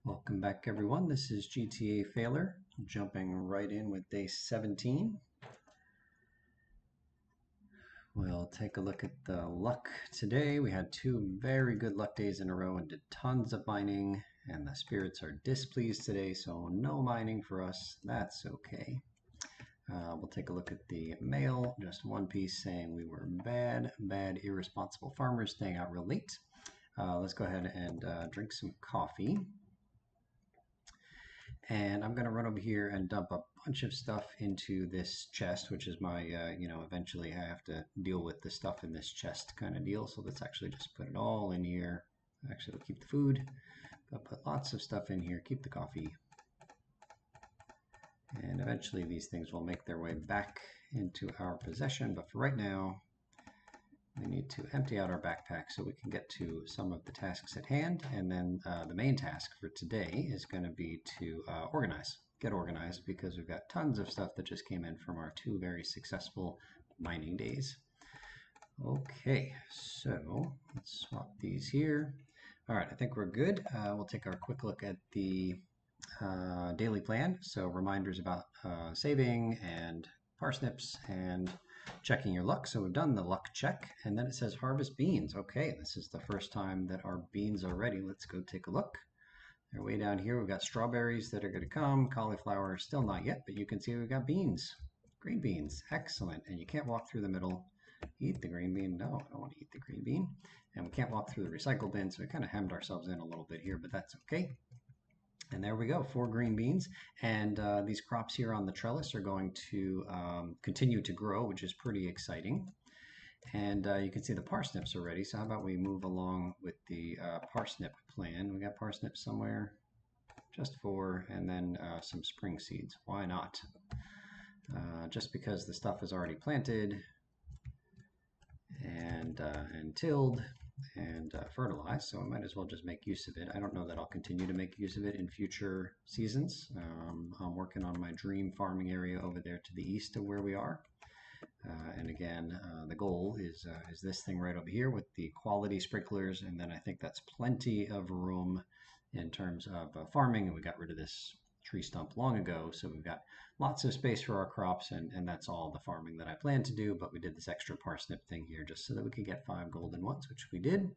Welcome back, everyone. This is GTA Failure, jumping right in with day 17. We'll take a look at the luck today. We had two very good luck days in a row and did tons of mining, and the spirits are displeased today, so no mining for us. That's okay. We'll take a look at the mail, just one piece saying we were bad, irresponsible farmers staying out real late. Let's go ahead and drink some coffee. And I'm going to run over here and dump a bunch of stuff into this chest, which is my, eventually I have to deal with the stuff in this chest kind of deal. So let's actually just put it all in here. Actually, we'll keep the food, but put lots of stuff in here, keep the coffee. And eventually these things will make their way back into our possession. But for right now, we need to empty out our backpack so we can get to some of the tasks at hand. And then the main task for today is going to be to get organized, because we've got tons of stuff that just came in from our two very successful mining days. Okay, so let's swap these here. All right, I think we're good. We'll take our quick look at the daily plan. So reminders about saving and parsnips and checking your luck. So we've done the luck check, and then it says harvest beans. Okay, this is the first time that our beans are ready. Let's go take a look. They're way down here. We've got strawberries that are going to come, cauliflower still not yet, but you can see we've got beans, green beans. Excellent. And you can't walk through the middle. Eat the green bean. No, I don't want to eat the green bean. And we can't walk through the recycle bin, so we kind of hemmed ourselves in a little bit here, but that's okay. And there we go, 4 green beans. And these crops here on the trellis are going to continue to grow, which is pretty exciting. And you can see the parsnips are ready. So how about we move along with the parsnip plan? We got parsnips somewhere, just 4, and then some spring seeds. Why not? Just because the stuff is already planted and tilled and fertilized, so I might as well just make use of it. I don't know that I'll continue to make use of it in future seasons. I'm working on my dream farming area over there to the east of where we are. And again, the goal is this thing right over here with the quality sprinklers, and then I think that's plenty of room in terms of farming, and we got rid of this tree stump long ago, so we've got lots of space for our crops, and that's all the farming that I plan to do, but we did this extra parsnip thing here just so that we could get 5 golden ones, which we did.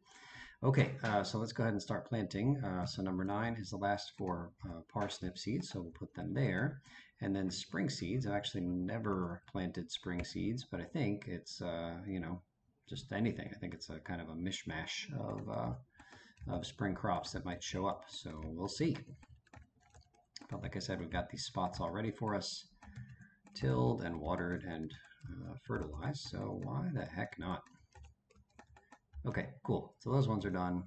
Okay, so let's go ahead and start planting. So number 9 is the last 4 parsnip seeds, so we'll put them there. And then spring seeds, I've actually never planted spring seeds, but I think it's, just anything. I think it's a kind of a mishmash of spring crops that might show up, so we'll see. But like I said, we've got these spots all ready for us, tilled and watered and fertilized, so why the heck not? Okay, cool. So those ones are done.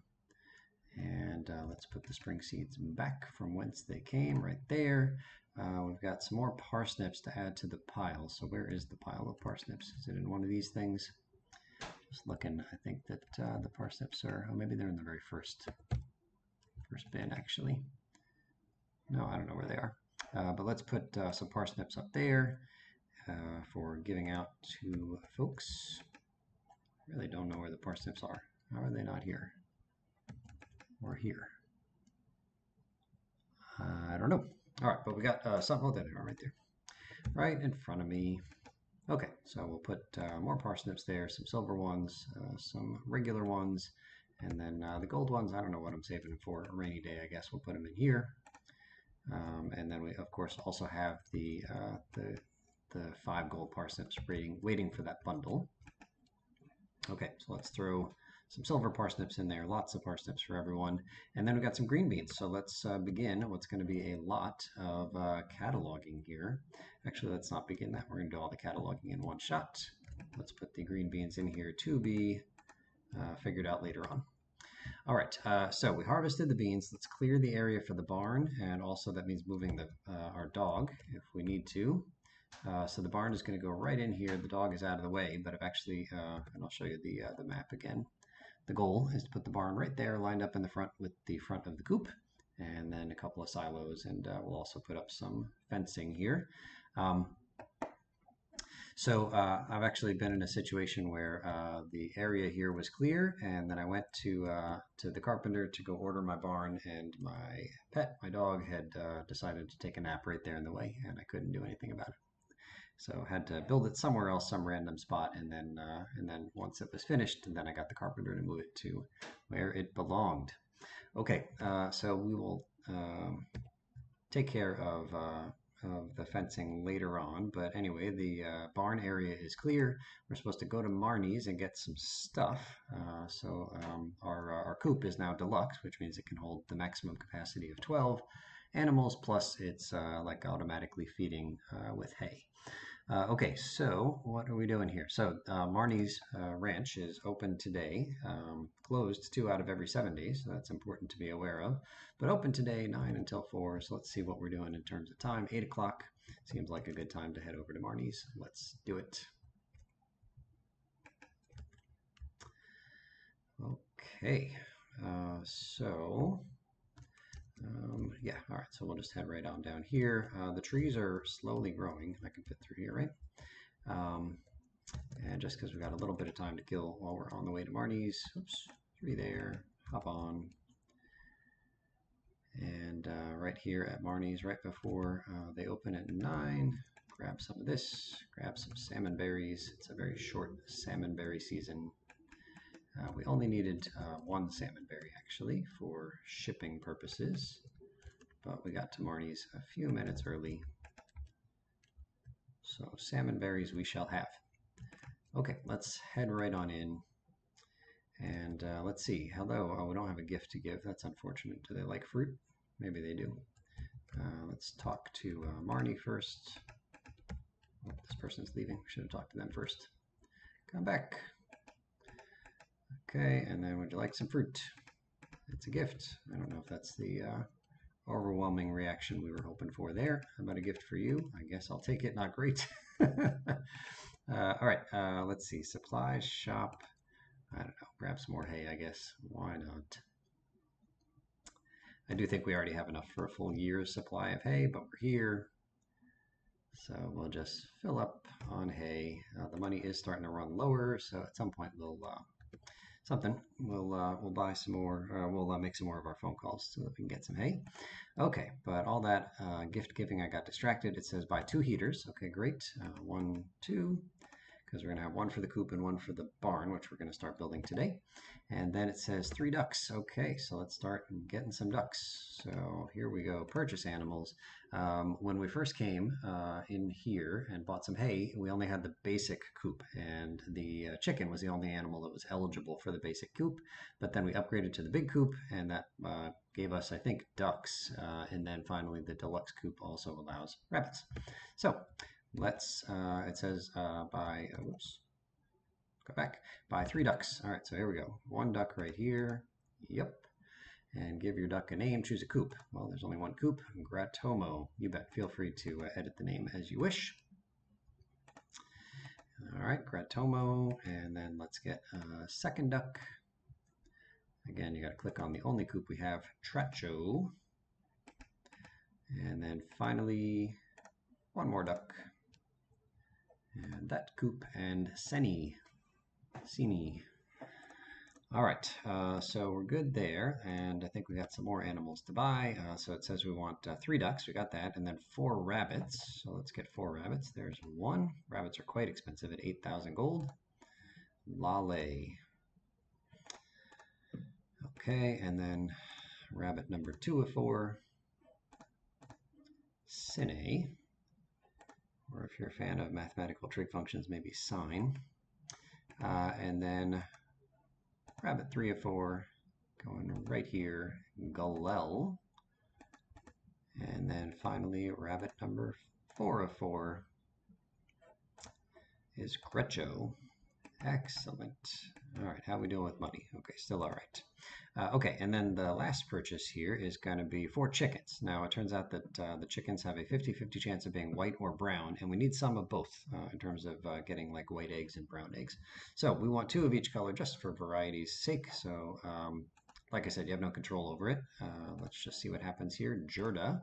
And let's put the spring seeds back from whence they came, right there. We've got some more parsnips to add to the pile. So where is the pile of parsnips? Is it in one of these things? Just looking, I think that the parsnips are, oh, maybe they're in the very first bin, actually. No, I don't know where they are. But let's put some parsnips up there for giving out to folks. Really don't know where the parsnips are. How are they not here? Or here? I don't know. All right, but we got some. Oh, there they are right there. Right in front of me. Okay, so we'll put more parsnips there, some silver ones, some regular ones, and then the gold ones, I don't know what I'm saving them for. A rainy day, I guess we'll put them in here. And then we, of course, also have the 5 gold parsnips waiting for that bundle. Okay, so let's throw some silver parsnips in there, lots of parsnips for everyone. And then we've got some green beans. So let's begin what's going to be a lot of cataloging here. Actually, let's not begin that. We're going to do all the cataloging in one shot. Let's put the green beans in here to be figured out later on. All right, so we harvested the beans. Let's clear the area for the barn, and also that means moving our dog if we need to. So the barn is going to go right in here. The dog is out of the way, but I've actually, and I'll show you the map again. The goal is to put the barn right there, lined up in the front with the front of the coop, and then a couple of silos, and we'll also put up some fencing here. So I've actually been in a situation where the area here was clear, and then I went to the carpenter to go order my barn, and my pet, my dog, had decided to take a nap right there in the way, and I couldn't do anything about it. So I had to build it somewhere else, some random spot, and then once it was finished, then I got the carpenter to move it to where it belonged. Okay, so we will take care of the fencing later on. But anyway, the barn area is clear. We're supposed to go to Marnie's and get some stuff. Our coop is now deluxe, which means it can hold the maximum capacity of 12 animals, plus it's like automatically feeding with hay. Okay, so what are we doing here? So Marnie's ranch is open today, closed 2 out of every 7 days, so that's important to be aware of. But open today, 9 until 4, so let's see what we're doing in terms of time. 8 o'clock seems like a good time to head over to Marnie's. Let's do it. Okay, yeah, all right, so we'll just head right on down here. The trees are slowly growing. I can fit through here, right? And just because we've got a little bit of time to kill while we're on the way to Marnie's, oops, 3 there, hop on. And right here at Marnie's, right before they open at 9, grab some of this, grab some salmon berries. It's a very short salmon berry season. We only needed 1 salmon berry actually for shipping purposes, but we got to Marnie's a few minutes early. So salmon berries we shall have. Okay, let's head right on in. And let's see. Hello. Oh, we don't have a gift to give. That's unfortunate. Do they like fruit? Maybe they do. Let's talk to Marnie first. Oh, this person's leaving. We should have talked to them first. Come back. Okay, and then would you like some fruit? It's a gift. I don't know if that's the overwhelming reaction we were hoping for there. How about a gift for you? I guess I'll take it. Not great. All right, let's see. Supplies, shop. I don't know. Grab some more hay, I guess. Why not? I do think we already have enough for a full year's supply of hay, but we're here. So we'll just fill up on hay. The money is starting to run lower, so at some point we'll buy some more. We'll make some more of our phone calls so that we can get some hay. Okay, but all that gift giving, I got distracted. It says buy 2 heaters. Okay, great. 1, 2. Because we're going to have 1 for the coop and 1 for the barn, which we're going to start building today. And then it says 3 ducks. Okay, so let's start getting some ducks. So here we go, purchase animals. When we first came in here and bought some hay, we only had the basic coop, and the chicken was the only animal that was eligible for the basic coop. But then we upgraded to the big coop, and that gave us, I think, ducks. And then finally the deluxe coop also allows rabbits. So let's, it says oops, go back, buy 3 ducks. All right, so here we go. 1 duck right here. Yep. And give your duck a name. Choose a coop. Well, there's only 1 coop. Gratomo. You bet. Feel free to edit the name as you wish. All right, Gratomo. And then let's get a 2nd duck. Again, you got to click on the only coop we have, Tracho. And then finally, 1 more duck. And that coop and Seni. All right, so we're good there, and I think we got some more animals to buy. So it says we want 3 ducks, we got that, and then 4 rabbits. So let's get 4 rabbits. There's 1. Rabbits are quite expensive at 8,000 gold. Lale. Okay, and then rabbit number 2 of 4. Sine. Or if you're a fan of mathematical trig functions, maybe sine. And then rabbit 3 of 4, going right here, Galel. And then finally, rabbit number 4 of 4 is Grecho. Excellent. All right, how are we doing with money? Okay, still all right. Okay, and then the last purchase here is going to be 4 chickens. Now, it turns out that the chickens have a 50-50 chance of being white or brown, and we need some of both in terms of getting like white eggs and brown eggs. So we want 2 of each color just for variety's sake. So like I said, you have no control over it. Let's just see what happens here. Jurda.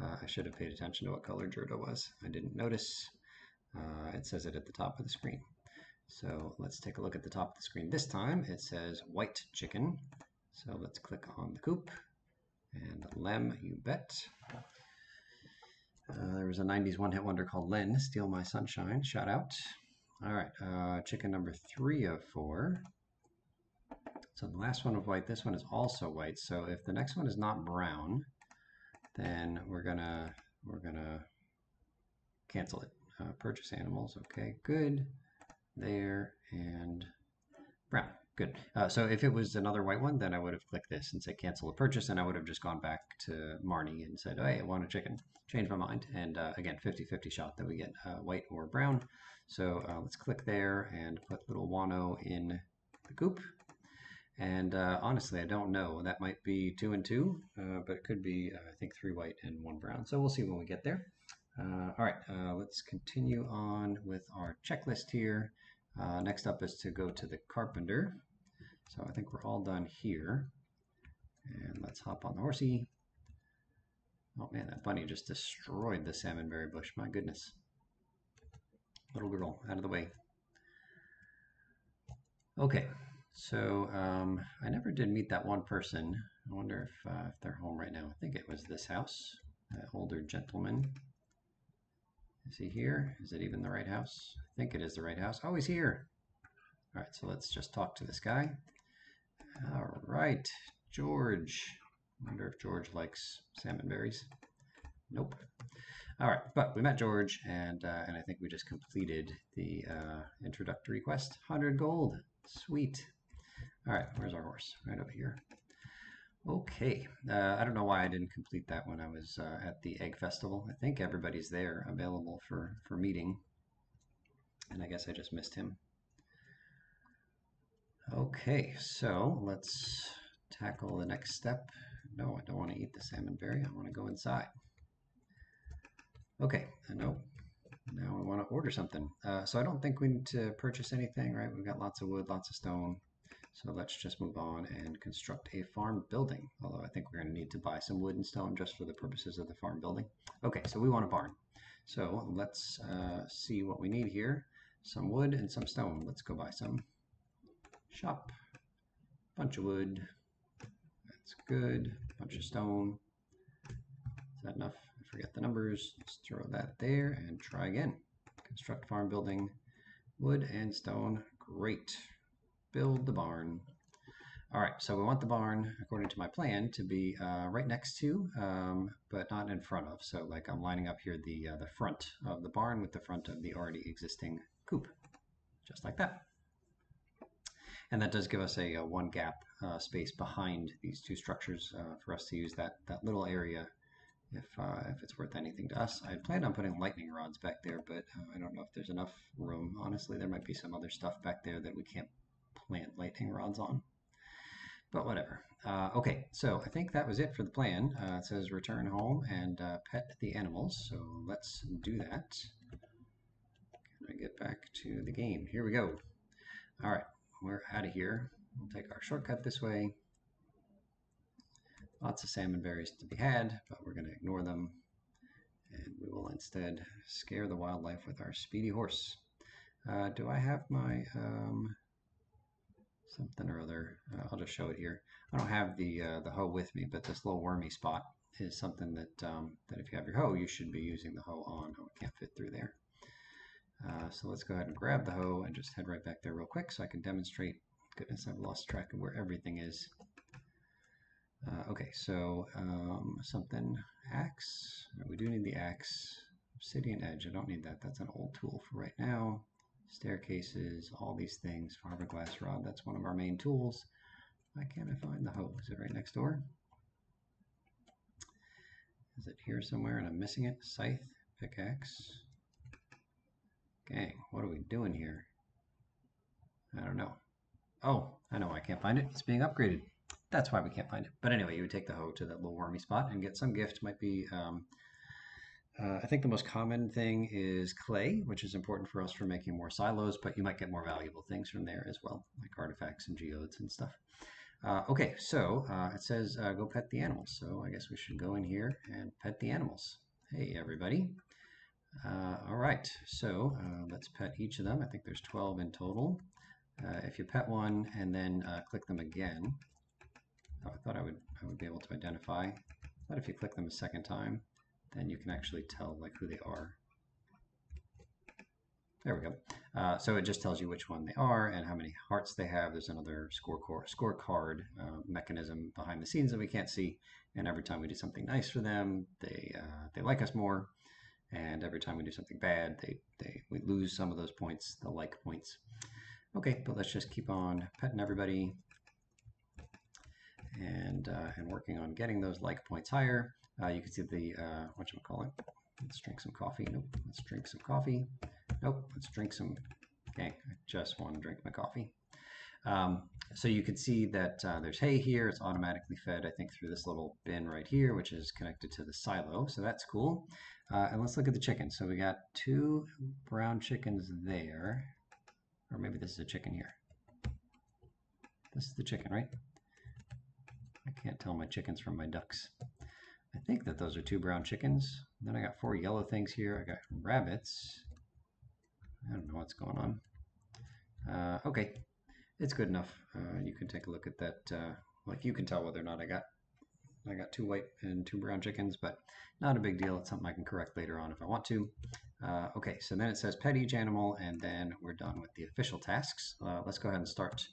I should have paid attention to what color Jurda was. I didn't notice. It says it at the top of the screen. So let's take a look at the top of the screen. This time it says white chicken. So let's click on the coop and Lem, you bet. There was a 90s one-hit wonder called Len, Steal My Sunshine, shout out. All right, chicken number 3 of 4. So the last one of white, this one is also white. So if the next one is not brown, then we're gonna cancel it. Purchase animals, okay, good. There, and brown, good. So if it was another white one, then I would have clicked this and said cancel the purchase, and I would have just gone back to Marnie and said, oh, hey, I want a chicken. Change my mind, and again, 50-50 shot that we get white or brown. So let's click there and put little Wano in the coop. And honestly, I don't know. That might be 2 and 2, but it could be, I think, 3 white and 1 brown. So we'll see when we get there. All right, let's continue on with our checklist here. Next up is to go to the carpenter. So I think we're all done here. And let's hop on the horsey. Oh man, that bunny just destroyed the salmonberry bush. My goodness. Little girl, out of the way. Okay, so I never did meet that one person. I wonder if they're home right now. I think it was this house, that older gentleman. Is he here? Is it even the right house? I think it is the right house. Oh, he's here. All right, so let's just talk to this guy. All right, George. I wonder if George likes salmon berries. Nope. All right, but we met George, and I think we just completed the introductory quest. 100 gold. Sweet. All right, where's our horse? Right over here. Okay, I don't know why I didn't complete that when I was at the Egg Festival. I think everybody's there available for meeting, and I guess I just missed him. Okay, so let's tackle the next step. No, I don't want to eat the salmonberry. I want to go inside. Okay, no. Now I want to order something. So I don't think we need to purchase anything, right? We've got lots of wood, lots of stone. So let's just move on and construct a farm building. Although I think we're going to need to buy some wood and stone just for the purposes of the farm building. Okay, so we want a barn. So let's see what we need here. Some wood and some stone. Let's go buy some. Shop. Bunch of wood. That's good. Bunch of stone. Is that enough? I forget the numbers. Let's throw that there and try again. Construct farm building. Wood and stone. Great. Build the barn. All right, so we want the barn, according to my plan, to be right next to, but not in front of. So like I'm lining up here the front of the barn with the front of the already existing coop, just like that. And that does give us a one gap space behind these two structures for us to use that little area if it's worth anything to us. I planned on putting lightning rods back there, but I don't know if there's enough room. Honestly, there might be some other stuff back there that we can't plant lightning rods on, but whatever. Okay, so I think that was it for the plan. It says return home and pet the animals, so let's do that. Can I get back to the game? Here we go. All right, we're out of here. We'll take our shortcut this way. Lots of salmon berries to be had, but we're going to ignore them, and we will instead scare the wildlife with our speedy horse. Do I have my something or other? I'll just show it here. I don't have the hoe with me, but this little wormy spot is something that that if you have your hoe, you should be using the hoe on. Oh, it can't fit through there. So let's go ahead and grab the hoe and just head right back there real quick so I can demonstrate. Goodness, I've lost track of where everything is. Okay, so something axe. We do need the axe. Obsidian edge. I don't need that. That's an old tool for right now. Staircases, all these things. Fiberglass rod. That's one of our main tools. Why can't I find the hoe? Is it right next door? Is it here somewhere and I'm missing it? Scythe, pickaxe. Gang, what are we doing here? I don't know. Oh, I know I can't find it. It's being upgraded. That's why we can't find it. But anyway, you would take the hoe to that little wormy spot and get some gift. Might be, I think the most common thing is clay, which is important for us for making more silos, but you might get more valuable things from there as well, like artifacts and geodes and stuff. Okay, so it says go pet the animals. So I guess we should go in here and pet the animals. Hey, everybody. All right, so let's pet each of them. I think there's 12 in total. If you pet one and then click them again, oh, I thought I would be able to identify. But if you click them a second time, then you can actually tell like who they are. There we go. So it just tells you which one they are and how many hearts they have. There's another scorecard mechanism behind the scenes that we can't see. And every time we do something nice for them, they like us more. And every time we do something bad, we lose some of those points, the like points. Okay, but let's just keep on petting everybody and working on getting those like points higher. You can see the whatchamacallit. Let's drink some coffee. Nope. Let's drink some coffee. Nope. Let's drink some. Okay, I just want to drink my coffee. So you can see that there's hay here. It's automatically fed, I think, through this little bin right here, which is connected to the silo. So that's cool. And let's look at the chickens. So we got 2 brown chickens there. Or maybe this is a chicken here. This is the chicken, right? I can't tell my chickens from my ducks. I think that those are 2 brown chickens. Then I got 4 yellow things here. I got rabbits. I don't know what's going on. Okay, it's good enough. You can take a look at that. Like you can tell whether or not I got 2 white and 2 brown chickens, but not a big deal. It's something I can correct later on if I want to. Okay, so then it says pet each animal, and then we're done with the official tasks. Let's go ahead and start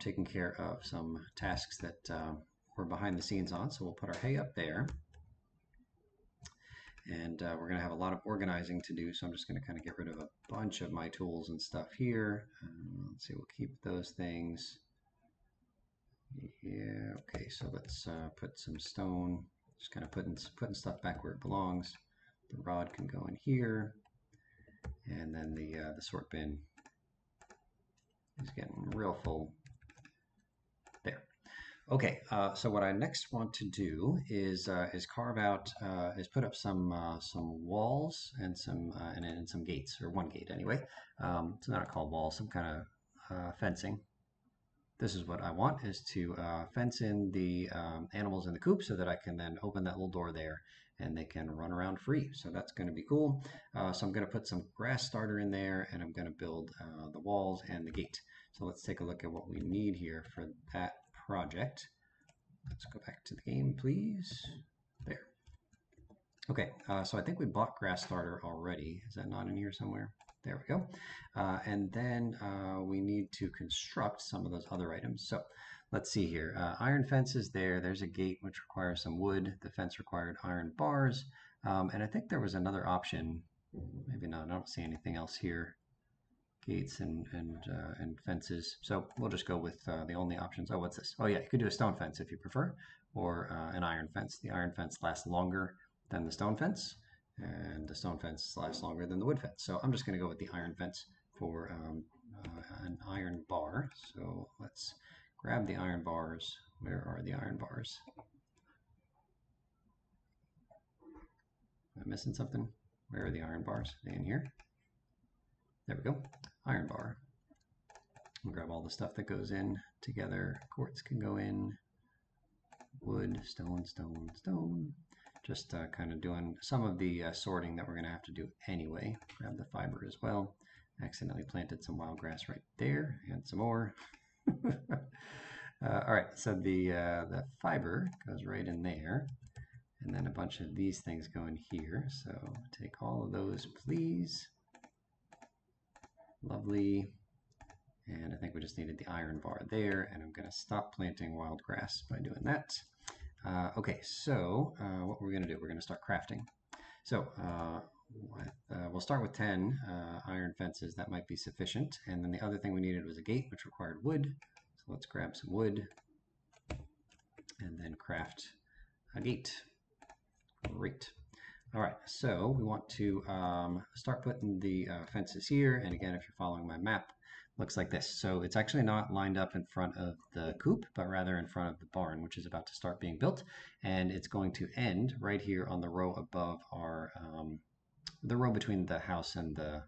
taking care of some tasks that we're behind the scenes on. So we'll put our hay up there. And we're going to have a lot of organizing to do, so I'm just going to kind of get rid of a bunch of my tools and stuff here. Let's see, we'll keep those things. Yeah, okay, so let's put some stone, just kind of putting stuff back where it belongs. The rod can go in here, and then the sort bin is getting real full there. Okay, so what I next want to do is carve out, put up some walls and some gates, or one gate anyway. It's not called walls, some kind of fencing. This is what I want, is to fence in the animals in the coop so that I can then open that little door there and they can run around free. So that's going to be cool. So I'm going to put some grass starter in there, and I'm going to build the walls and the gate. So let's take a look at what we need here for that project. Let's go back to the game, please. There. Okay, so I think we bought grass starter already. Is that not in here somewhere? There we go. And then we need to construct some of those other items. So let's see here. Iron fence is there. There's a gate which requires some wood. The fence required iron bars. And I think there was another option. Maybe not. I don't see anything else here. Gates and fences. So we'll just go with the only options. Oh, what's this? Oh yeah, you could do a stone fence if you prefer, or an iron fence. The iron fence lasts longer than the stone fence, and the stone fence lasts longer than the wood fence. So I'm just going to go with the iron fence for an iron bar. So let's grab the iron bars. Where are the iron bars? Am I missing something? Where are the iron bars? Are they in here? There we go. Iron bar. We'll grab all the stuff that goes in together. Quartz can go in. Wood, stone, stone, stone. Just kind of doing some of the sorting that we're going to have to do anyway. Grab the fiber as well. Accidentally planted some wild grass right there, and some more. All right, so the fiber goes right in there, and then a bunch of these things go in here. So take all of those, please. Lovely. And I think we just needed the iron bar there, and I'm going to stop planting wild grass by doing that. Okay, so what we're going to do, we're going to start crafting. So we'll start with 10 iron fences. That might be sufficient. And then the other thing we needed was a gate, which required wood. So let's grab some wood and then craft a gate. Great. All right, so we want to start putting the fences here. And again, if you're following my map, looks like this. So it's actually not lined up in front of the coop, but rather in front of the barn, which is about to start being built. And it's going to end right here on the row above our, the row between the house and the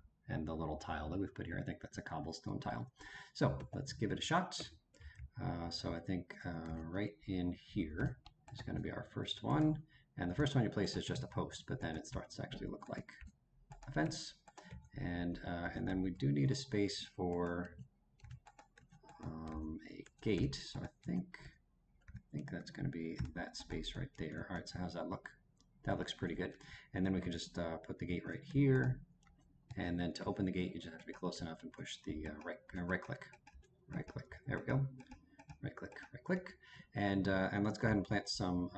little tile that we've put here. I think that's a cobblestone tile. So let's give it a shot. So I think right in here is going to be our first one. And the first one you place is just a post, but then it starts to actually look like a fence, and then we do need a space for a gate. So I think that's going to be that space right there. All right, so how's that look? That looks pretty good. And then we can just put the gate right here. And then to open the gate, you just have to be close enough and push the right click. Right click. There we go. Right click. Right click. And let's go ahead and plant some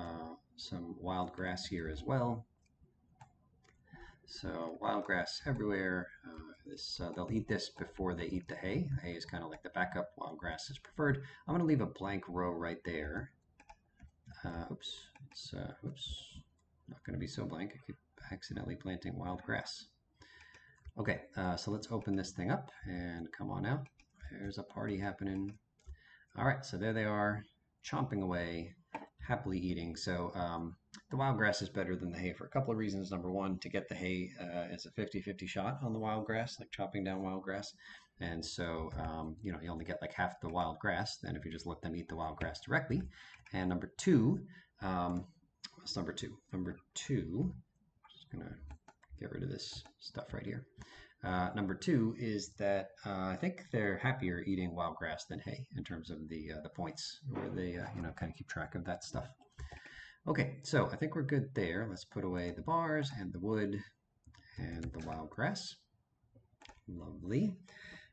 wild grass here as well. So wild grass everywhere. They'll eat this before they eat the hay. The hay is kind of like the backup. Wild grass is preferred. I'm going to leave a blank row right there. Oops. Oops. Not going to be so blank. I keep accidentally planting wild grass. Okay, so let's open this thing up and come on out. There's a party happening. All right, so there they are, chomping away, happily eating. So the wild grass is better than the hay for a couple of reasons. Number one, to get the hay is a 50-50 shot on the wild grass, like chopping down wild grass. And so, you only get like half the wild grass than if you just let them eat the wild grass directly. And number two, what's number two? Number two, I'm just gonna get rid of this stuff right here. Number two is that I think they're happier eating wild grass than hay in terms of the points, where they kind of keep track of that stuff. Okay, so I think we're good there. Let's put away the bars and the wood and the wild grass. Lovely.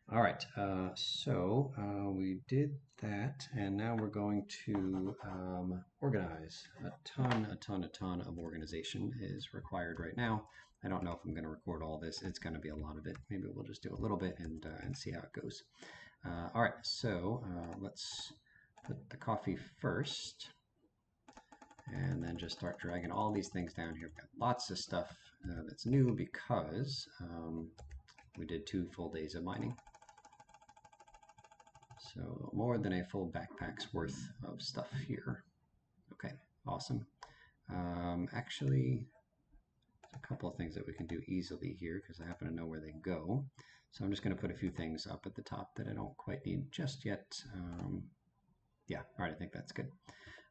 All right, so we did that, and now we're going to organize. A ton of organization is required right now. I don't know if I'm going to record all this. It's going to be a lot of it. Maybe we'll just do a little bit and see how it goes. All right, so let's put the coffee first, and then just start dragging all these things down here. We've got lots of stuff that's new because we did 2 full days of mining. So more than a full backpack's worth of stuff here. Okay, awesome. Actually, there's a couple of things that we can do easily here because I happen to know where they go. So I'm just going to put a few things up at the top that I don't quite need just yet. Yeah, all right, I think that's good.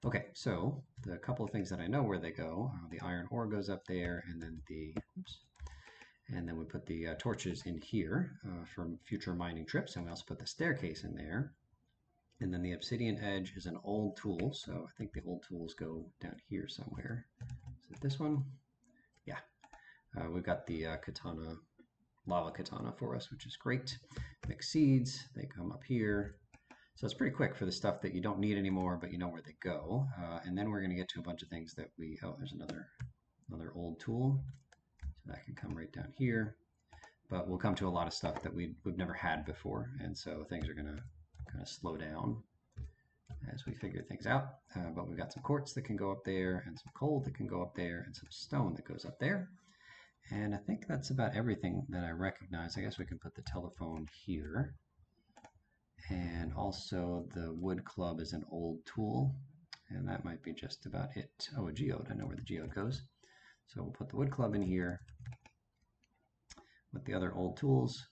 Okay, so the couple of things that I know where they go, the iron ore goes up there, and then we put the torches in here for future mining trips, and we also put the staircase in there. And then the obsidian edge is an old tool, so I think the old tools go down here somewhere. Is it this one? Yeah. We've got the lava katana for us, which is great. Mixed seeds, they come up here. So it's pretty quick for the stuff that you don't need anymore, but you know where they go. And then we're going to get to a bunch of things that there's another old tool. So that can come right down here. But we'll come to a lot of stuff that we've never had before, and so things are going to kind of slow down as we figure things out. But we've got some quartz that can go up there, and some coal that can go up there, and some stone that goes up there. And I think that's about everything that I recognize. I guess we can put the telephone here. And also the wood club is an old tool, and that might be just about it. Oh, a geode. I know where the geode goes. So we'll put the wood club in here with the other old tools.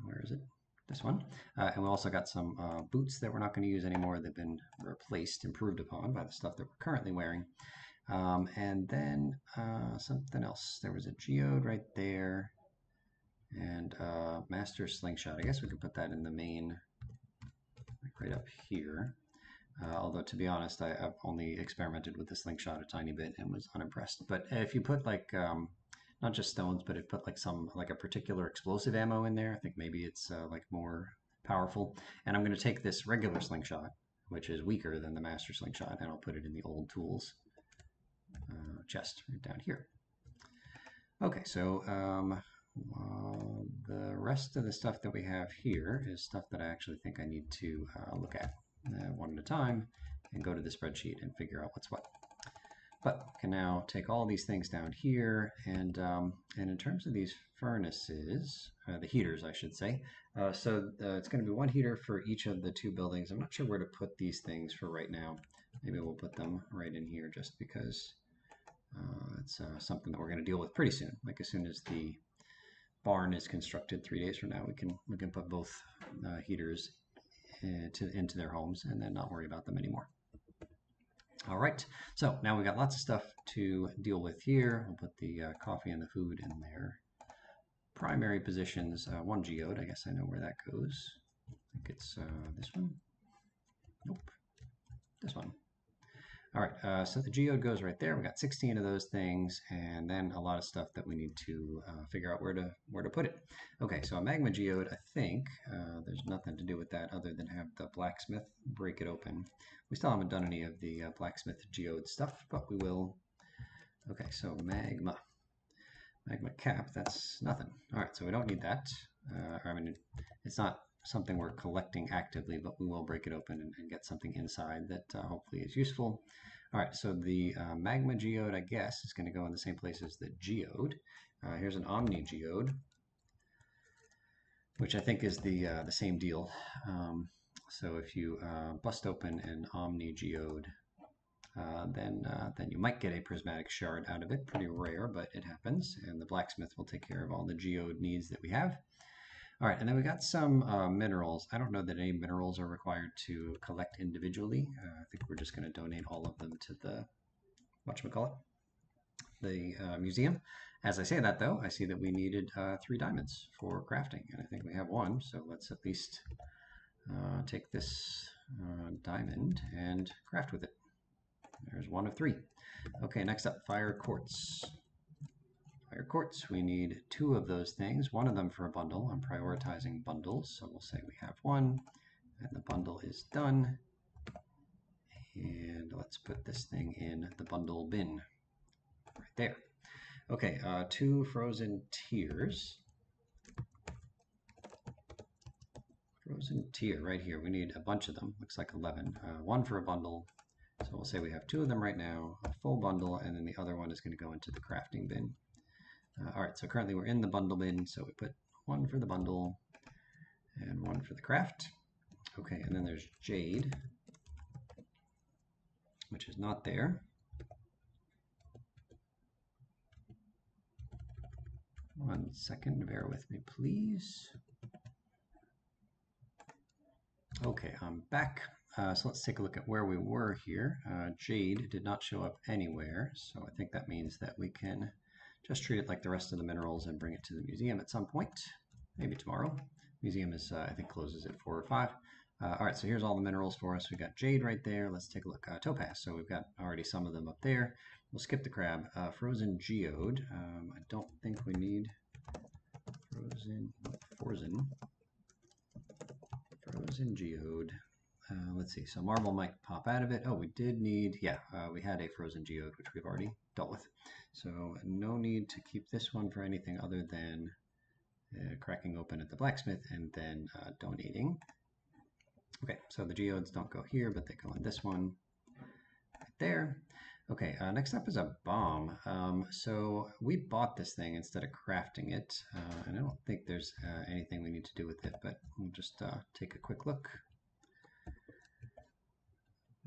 Where is it? This one. And we also got some boots that we're not going to use anymore. They've been replaced, improved upon by the stuff that we're currently wearing. And then something else. There was a geode right there, and master slingshot. I guess we could put that in the main, right up here. Although, to be honest, I've only experimented with the slingshot a tiny bit and was unimpressed. But if you put like not just stones, but it put like a particular explosive ammo in there, I think maybe it's like more powerful. And I'm going to take this regular slingshot, which is weaker than the master slingshot, and I'll put it in the old tools chest right down here. Okay, so the rest of the stuff that we have here is stuff that I actually think I need to look at one at a time and go to the spreadsheet and figure out what's what. But we can now take all these things down here, and in terms of these furnaces, the heaters, I should say, so it's going to be one heater for each of the 2 buildings. I'm not sure where to put these things for right now. Maybe we'll put them right in here just because it's something that we're going to deal with pretty soon. Like as soon as the barn is constructed 3 days from now, we can put both heaters into their homes and then not worry about them anymore. All right, so now we've got lots of stuff to deal with here. We'll put the coffee and the food in there. primary positions, one geode. I guess I know where that goes. I think it's this one. Nope, this one. All right, so the geode goes right there. We got 16 of those things, and then a lot of stuff that we need to figure out where to put it. Okay, so a magma geode, I think there's nothing to do with that other than have the blacksmith break it open. We still haven't done any of the blacksmith geode stuff, but we will. Okay, so magma cap, that's nothing. All right, so we don't need that. I mean, it's not something we're collecting actively, but we will break it open and get something inside that hopefully is useful. All right, so the magma geode, I guess, is going to go in the same place as the geode. Here's an omni geode, which I think is the same deal. So if you bust open an omni geode, then you might get a prismatic shard out of it. Pretty rare, but it happens. And the blacksmith will take care of all the geode needs that we have. All right, and then we got some minerals. I don't know that any minerals are required to collect individually. I think we're just going to donate all of them to the, whatchamacallit, the museum. As I say that, though, I see that we needed 3 diamonds for crafting, and I think we have 1, so let's at least take this diamond and craft with it. There's 1 of 3. Okay, next up, fire quartz. Fire quartz, we need 2 of those things, 1 of them for a bundle. I'm prioritizing bundles, so we'll say we have 1, and the bundle is done. And let's put this thing in the bundle bin, right there. Okay, 2 frozen tears. Frozen tear, right here. We need a bunch of them, looks like 11. 1 for a bundle. So we'll say we have 2 of them right now, a full bundle, and then the other one is going to go into the crafting bin. All right, so currently we're in the bundle bin, so we put 1 for the bundle and 1 for the craft. Okay, and then there's jade, which is not there. One second, bear with me, please. Okay, I'm back. So let's take a look at where we were here. Jade did not show up anywhere, so I think that means that we can just treat it like the rest of the minerals and bring it to the museum at some point, maybe tomorrow. Museum is, I think, closes at 4 or 5. All right, so here's all the minerals for us. We've got jade right there. Let's take a look. Topaz, so we've got already some of them up there. We'll skip the crab. Frozen geode. I don't think we need frozen geode. Let's see, so marble might pop out of it. Oh, we did need, yeah, we had a frozen geode, which we've already dealt with. So no need to keep this one for anything other than cracking open at the blacksmith and then donating. Okay, so the geodes don't go here, but they go in this one right there. Okay, next up is a bomb. So we bought this thing instead of crafting it, and I don't think there's anything we need to do with it, but we'll just take a quick look.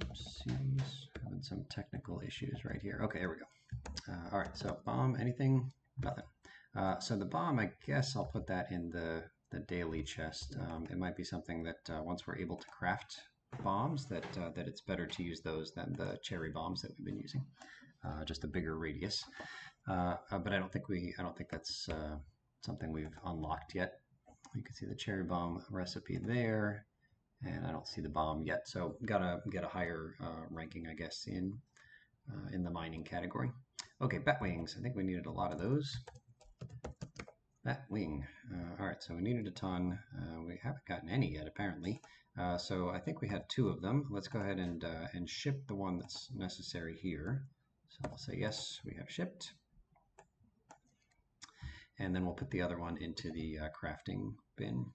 Oopsies, having some technical issues right here. Okay, here we go. All right, so bomb, anything? Nothing. So the bomb, I guess I'll put that in the daily chest. It might be something that once we're able to craft bombs, that it's better to use those than the cherry bombs that we've been using. Just a bigger radius. But I don't think that's something we've unlocked yet. You can see the cherry bomb recipe there. And I don't see the bomb yet, so gotta get a higher ranking, I guess, in the mining category. Okay, bat wings. I think we needed a lot of those. Bat wing. All right, so we needed a ton. We haven't gotten any yet, apparently. So I think we had 2 of them. Let's go ahead and ship the one that's necessary here. So I'll say yes, we have shipped. And then we'll put the other one into the crafting bin.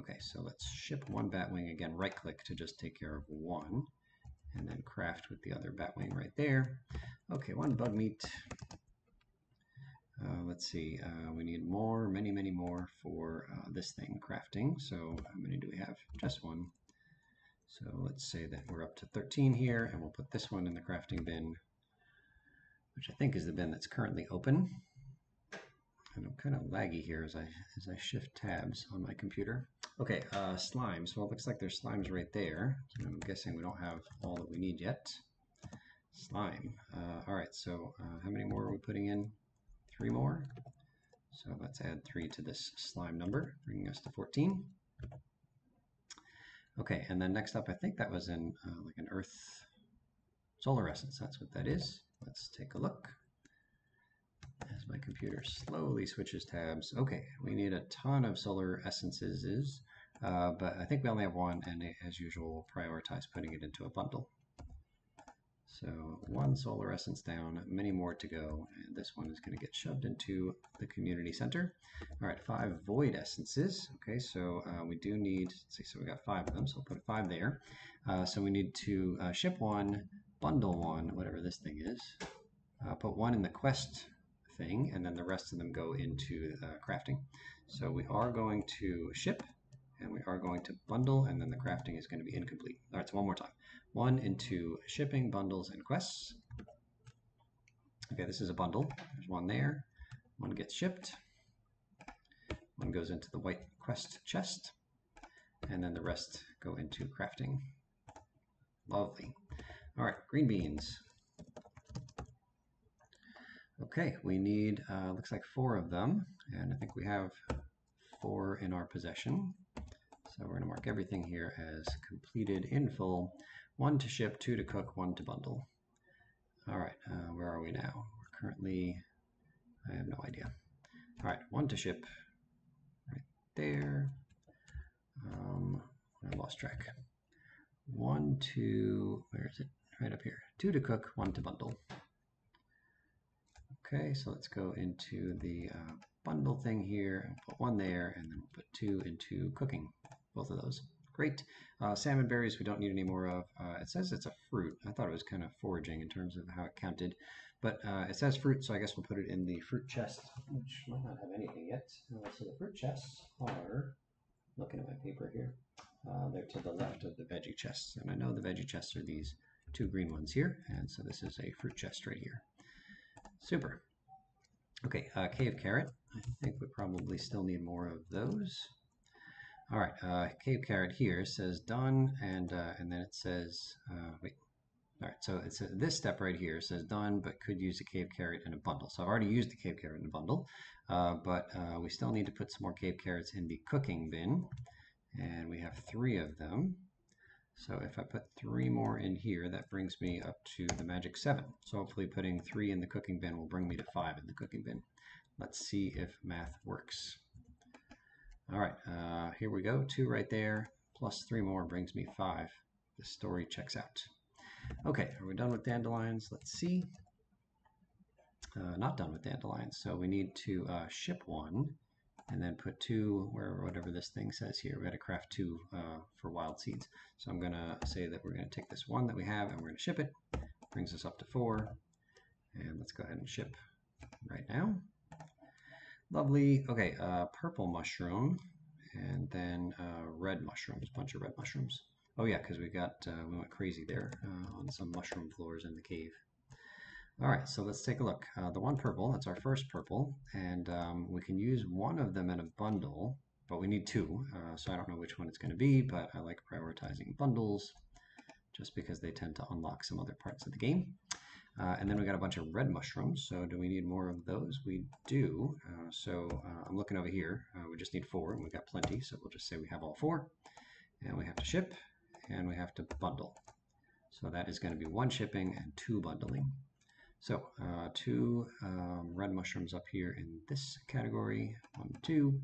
Okay, so let's ship 1 batwing. Again, right-click to just take care of 1, and then craft with the other batwing right there. Okay, 1 bug meat. Let's see, we need more, many more for this thing, crafting. So how many do we have? Just 1. So let's say that we're up to 13 here, and we'll put this one in the crafting bin, which I think is the bin that's currently open. And I'm kind of laggy here as I shift tabs on my computer. Okay, slimes. Well, it looks like there's slimes right there. So I'm guessing we don't have all that we need yet. Slime. All right, so how many more are we putting in? 3 more? So let's add 3 to this slime number, bringing us to 14. Okay, and then next up, I think that was in like an earth solar essence. That's what that is. Let's take a look as my computer slowly switches tabs. Okay, we need a ton of solar essences, but I think we only have one, and as usual, we'll prioritize putting it into a bundle. So 1 solar essence down, many more to go, and this one is going to get shoved into the community center. All right, 5 void essences. Okay, so we do need, let's see, so we got 5 of them, so we'll put 5 there. So we need to ship 1, bundle 1, whatever this thing is, put 1 in the quest thing, and then the rest of them go into crafting. So we are going to ship, and we are going to bundle, and then the crafting is going to be incomplete. All right, so one more time. 1 into shipping, bundles, and quests. Okay, this is a bundle. There's 1 there. 1 gets shipped. 1 goes into the white quest chest. And then the rest go into crafting. Lovely. All right, green beans. Okay, we need, looks like 4 of them. And I think we have 4 in our possession. So we're going to mark everything here as completed in full. 1 to ship, 2 to cook, 1 to bundle. All right, where are we now? We're currently, I have no idea. All right, 1 to ship, right there. I lost track. 1 to, where is it? Right up here. 2 to cook, 1 to bundle. Okay, so let's go into the bundle thing here and put 1 there, and then we'll put 2 into cooking, both of those. Great. Salmon berries we don't need any more of. It says it's a fruit. I thought it was kind of foraging in terms of how it counted, but it says fruit, so I guess we'll put it in the fruit chest, which might not have anything yet. So the fruit chests are, looking at my paper here, they're to the left of the veggie chests, and I know the veggie chests are these 2 green ones here, and so this is a fruit chest right here. Super. Okay, cave carrot. I think we probably still need more of those. All right, cave carrot here says done, and then it says, wait. All right, so it's this step right here says done, but could use a cave carrot in a bundle. So I've already used the cave carrot in a bundle, but we still need to put some more cave carrots in the cooking bin, and we have 3 of them. So if I put 3 more in here, that brings me up to the magic 7. So hopefully putting 3 in the cooking bin will bring me to 5 in the cooking bin. Let's see if math works. All right, here we go. 2 right there, plus 3 more brings me 5. The story checks out. Okay, are we done with dandelions? Let's see. Not done with dandelions, so we need to ship 1. And then put 2, whatever this thing says here. We're going to craft 2 for wild seeds. So I'm going to say that we're going to take this 1 that we have and we're going to ship it. Brings us up to 4. And let's go ahead and ship right now. Lovely. Okay, purple mushroom. And then red mushrooms, bunch of red mushrooms. Oh yeah, because we went crazy there on some mushroom floors in the cave. All right, so let's take a look. The 1 purple, that's our first purple, and we can use 1 of them in a bundle, but we need 2, so I don't know which one it's going to be, but I like prioritizing bundles just because they tend to unlock some other parts of the game. And then we got a bunch of red mushrooms, so do we need more of those? We do. I'm looking over here. We just need 4, and we've got plenty, so we'll just say we have all 4, and we have to ship, and we have to bundle. So that is going to be 1 shipping and 2 bundling. So 2 red mushrooms up here in this category, 1, 2,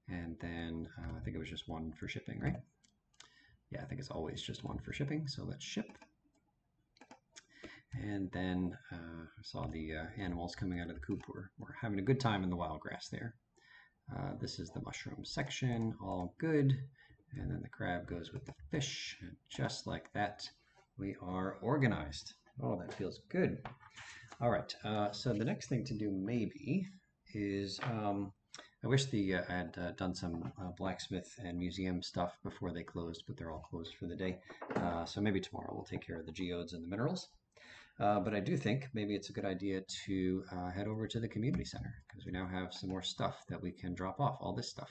and then I think it was just 1 for shipping, right? Yeah, I think it's always just 1 for shipping, so let's ship. And then I saw the animals coming out of the coop. We're having a good time in the wild grass there. This is the mushroom section, all good. And then the crab goes with the fish, and just like that, we are organized. Oh, that feels good. All right, so the next thing to do maybe is, I wish I had done some blacksmith and museum stuff before they closed, but they're all closed for the day. So maybe tomorrow we'll take care of the geodes and the minerals. But I do think maybe it's a good idea to head over to the community center because we now have some more stuff that we can drop off, all this stuff.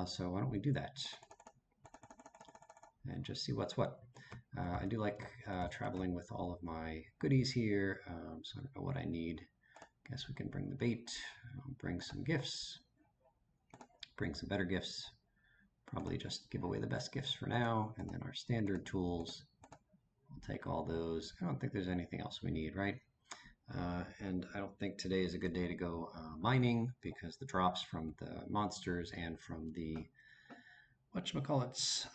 So why don't we do that and just see what's what. I do like traveling with all of my goodies here, so I don't know what I need. Guess we can bring the bait, bring some gifts, bring some better gifts. Probably just give away the best gifts for now, and then our standard tools. We'll take all those. I don't think there's anything else we need, right? And I don't think today is a good day to go mining because the drops from the monsters and from the whatchamacallits,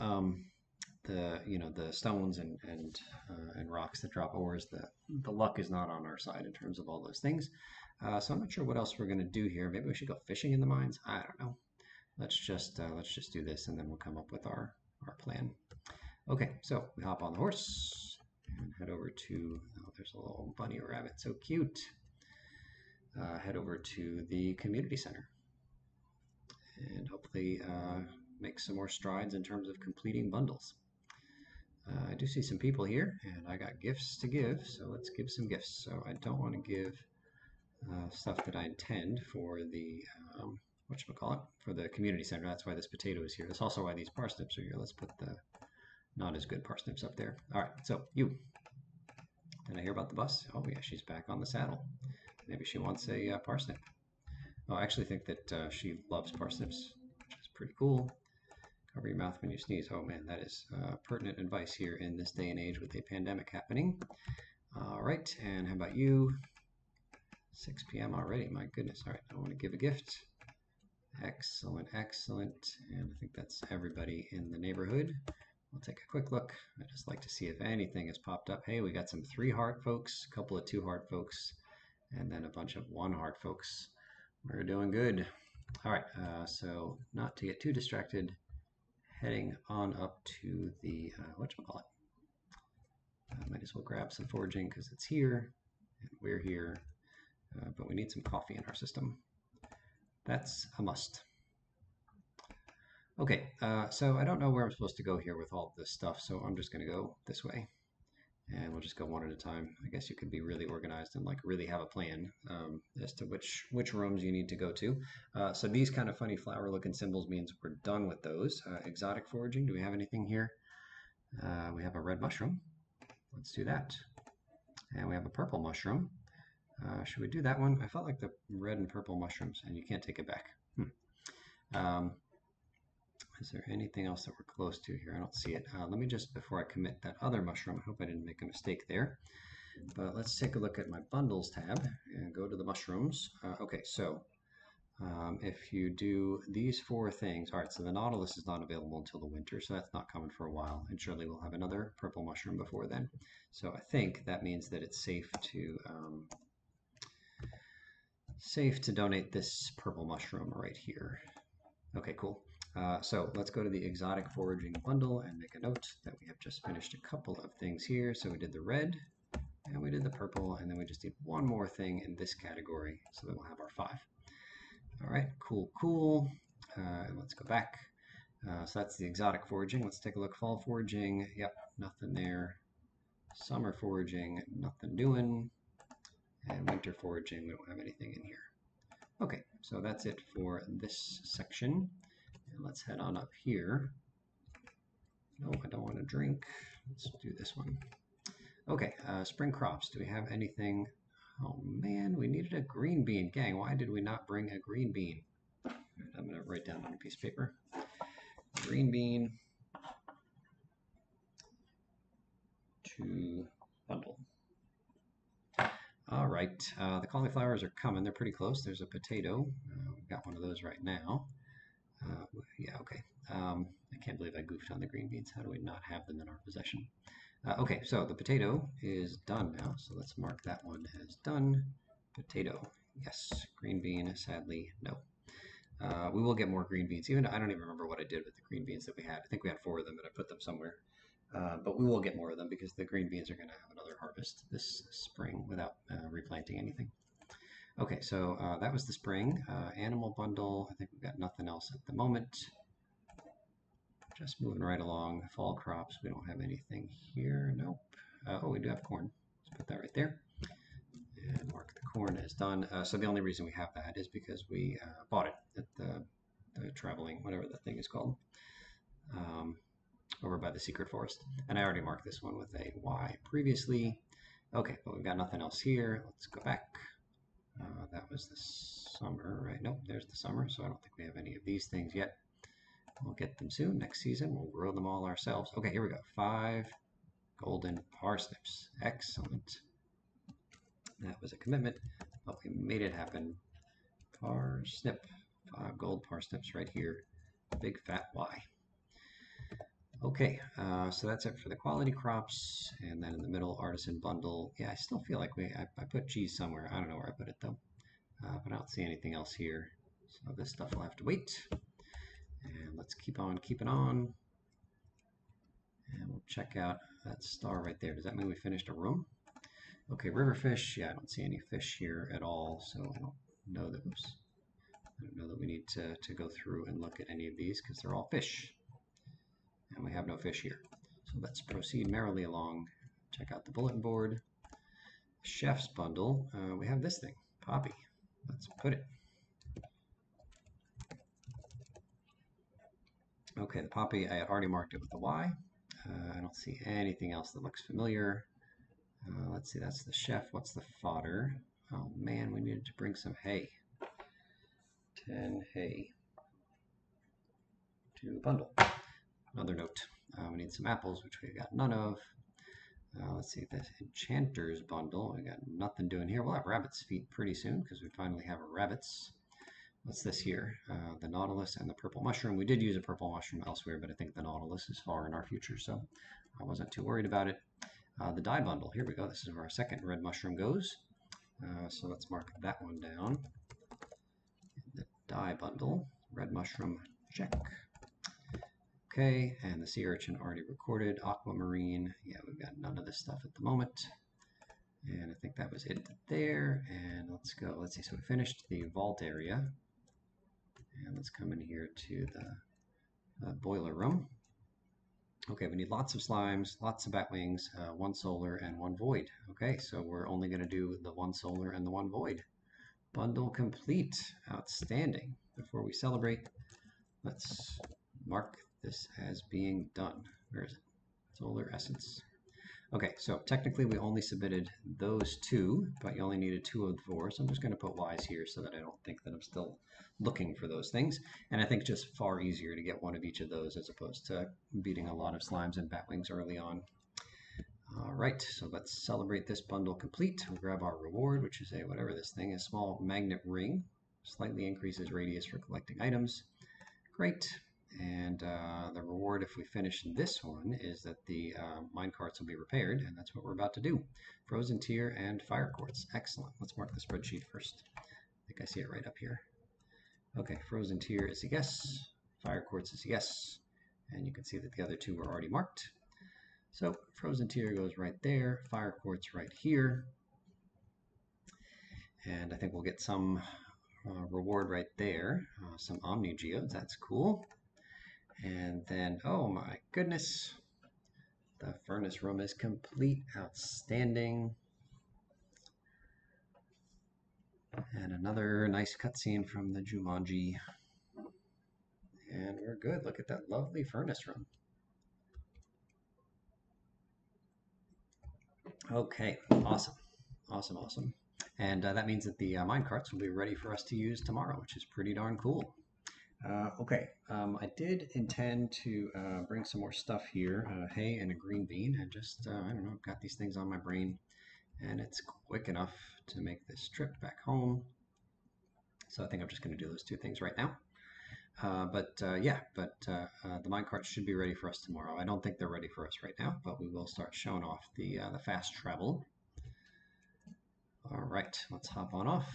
the stones and rocks that drop ores, the luck is not on our side in terms of all those things. So I'm not sure what else we're gonna do here. Maybe we should go fishing in the mines. I don't know. Let's just do this and then we'll come up with our plan. Okay, so we hop on the horse and head over to, oh, there's a little bunny or rabbit, so cute. Head over to the community center and hopefully make some more strides in terms of completing bundles. I do see some people here and I got gifts to give, so let's give some gifts. So I don't want to give stuff that I intend for the whatchamacallit, for the community center. That's why this potato is here. That's also why these parsnips are here. Let's put the not as good parsnips up there. All right, so you. Did I hear about the bus? Oh yeah, she's back on the saddle. Maybe she wants a parsnip. Oh, I actually think that she loves parsnips, which is pretty cool. Cover your mouth when you sneeze. Oh man, that is pertinent advice here in this day and age with a pandemic happening. All right, and how about you? 6 p.m. already, my goodness. All right, I want to give a gift. Excellent, excellent. And I think that's everybody in the neighborhood. We'll take a quick look. I just like to see if anything has popped up. Hey, we got some 3 heart folks, a couple of 2 heart folks, and then a bunch of 1 heart folks. We're doing good. All right, so not to get too distracted, heading on up to the, whatchamacallit. Might as well grab some foraging because it's here, and we're here, but we need some coffee in our system. That's a must. Okay, so I don't know where I'm supposed to go here with all this stuff, so I'm just going to go this way. And we'll just go one at a time. I guess you could be really organized and like really have a plan as to which rooms you need to go to. So these kind of funny flower looking symbols means we're done with those. Exotic foraging, do we have anything here? We have a red mushroom. Let's do that. And we have a purple mushroom. Should we do that one? I felt like the red and purple mushrooms, and you can't take it back. Is there anything else that we're close to here? I don't see it. Let me just, before I commit that other mushroom, I hope I didn't make a mistake there. But let's take a look at my bundles tab and go to the mushrooms. Okay, so if you do these 4 things, all right, so the nautilus is not available until the winter, so that's not coming for a while. And surely we'll have another purple mushroom before then. So I think that means that it's safe to donate this purple mushroom right here. Okay, cool. So let's go to the exotic foraging bundle and make a note that we have just finished a couple of things here. So we did the red and we did the purple, and then we just need 1 more thing in this category so that we'll have our 5. All right, cool, cool. Let's go back. So that's the exotic foraging. Let's take a look. Fall foraging, yep, nothing there. Summer foraging, nothing doing. And winter foraging, we don't have anything in here. Okay, so that's it for this section. And let's head on up here. No, I don't want to drink. Let's do this one. Okay, spring crops. Do we have anything? Oh man, we needed a green bean. Gang, why did we not bring a green bean? I'm going to write down on a piece of paper. Green bean to bundle. All right, the cauliflowers are coming. They're pretty close. There's a potato. We've got one of those right now. Yeah, okay. I can't believe I goofed on the green beans. How do we not have them in our possession? Okay, so the potato is done now. So let's mark that one as done. Potato, yes. Green bean, sadly, no. We will get more green beans. I don't even remember what I did with the green beans that we had. I think we had 4 of them, but I put them somewhere. But we will get more of them because the green beans are going to have another harvest this spring without replanting anything. Okay, so that was the spring. Animal bundle, I think we've got nothing else at the moment. Just moving right along. Fall crops, we don't have anything here. Nope. Oh, we do have corn. Let's put that right there. And mark the corn as done. So the only reason we have that is because we bought it at the traveling, whatever the thing is called, over by the secret forest. And I already marked this one with a Y previously. Okay, but we've got nothing else here. Let's go back. That was the summer, right? Nope, there's the summer, so I don't think we have any of these things yet. We'll get them soon. Next season, we'll grow them all ourselves. Okay, here we go. 5 golden parsnips. Excellent. That was a commitment, but we made it happen. Parsnip. 5 gold parsnips right here. Big fat Y. Okay, so that's it for the quality crops, and then in the middle, artisan bundle. Yeah, I still feel like I put cheese somewhere. I don't know where I put it though, but I don't see anything else here. So this stuff will have to wait. And let's keep on keeping on. And we'll check out that star right there. Does that mean we finished a room? Okay, river fish. Yeah, I don't see any fish here at all, so I don't know that we need to go through and look at any of these because they're all fish. And we have no fish here. So let's proceed merrily along. Check out the bulletin board. Chef's bundle. We have this thing, poppy. Let's put it. Okay, the poppy, I had already marked it with a Y. I don't see anything else that looks familiar. Let's see, that's the chef. What's the fodder? Oh man, we needed to bring some hay. 10 hay to bundle. Another note. We need some apples, which we got none of. Let's see, this enchanter's bundle. We got nothing doing here. We'll have rabbit's feet pretty soon because we finally have rabbits. What's this here? The nautilus and the purple mushroom. We did use a purple mushroom elsewhere, but I think the nautilus is far in our future, so I wasn't too worried about it. The dye bundle. Here we go. This is where our second red mushroom goes. So let's mark that one down. The dye bundle. Red mushroom, check. Okay, and the sea urchin already recorded. Aquamarine, yeah, we've got none of this stuff at the moment. And I think that was it there. And let's go. Let's see. So we finished the vault area. And let's come in here to the boiler room. Okay, we need lots of slimes, lots of bat wings, 1 solar and 1 void. Okay, so we're only going to do the 1 solar and the 1 void. Bundle complete. Outstanding. Before we celebrate, let's mark this as being done. Where is it? Solar essence. Okay, so technically we only submitted those 2, but you only needed 2 of the 4. So I'm just going to put Y's here so that I don't think that I'm still looking for those things. And I think it's just far easier to get 1 of each of those as opposed to beating a lot of slimes and batwings early on. All right, so let's celebrate this bundle complete. We'll grab our reward, which is a whatever this thing is, small magnet ring. Slightly increases radius for collecting items. Great. And the reward, if we finish this one, is that the mine carts will be repaired, and that's what we're about to do. Frozen tier and fire quartz. Excellent. Let's mark the spreadsheet first. I think I see it right up here. Okay, frozen tier is a yes. Fire quartz is a yes. And you can see that the other 2 were already marked. So frozen tier goes right there. Fire quartz right here. And I think we'll get some reward right there. Some omni geodes. That's cool. And then, oh my goodness, the furnace room is complete. Outstanding. And another nice cutscene from the Jumanji. And we're good. Look at that lovely furnace room. Okay, awesome. Awesome, awesome. And that means that the minecarts will be ready for us to use tomorrow, which is pretty darn cool. Okay, I did intend to bring some more stuff here, hay and a green bean, and just, I don't know, I've got these things on my brain, and it's quick enough to make this trip back home. So I think I'm just going to do those 2 things right now. The minecarts should be ready for us tomorrow. I don't think they're ready for us right now, but we will start showing off the fast travel. All right, let's hop on off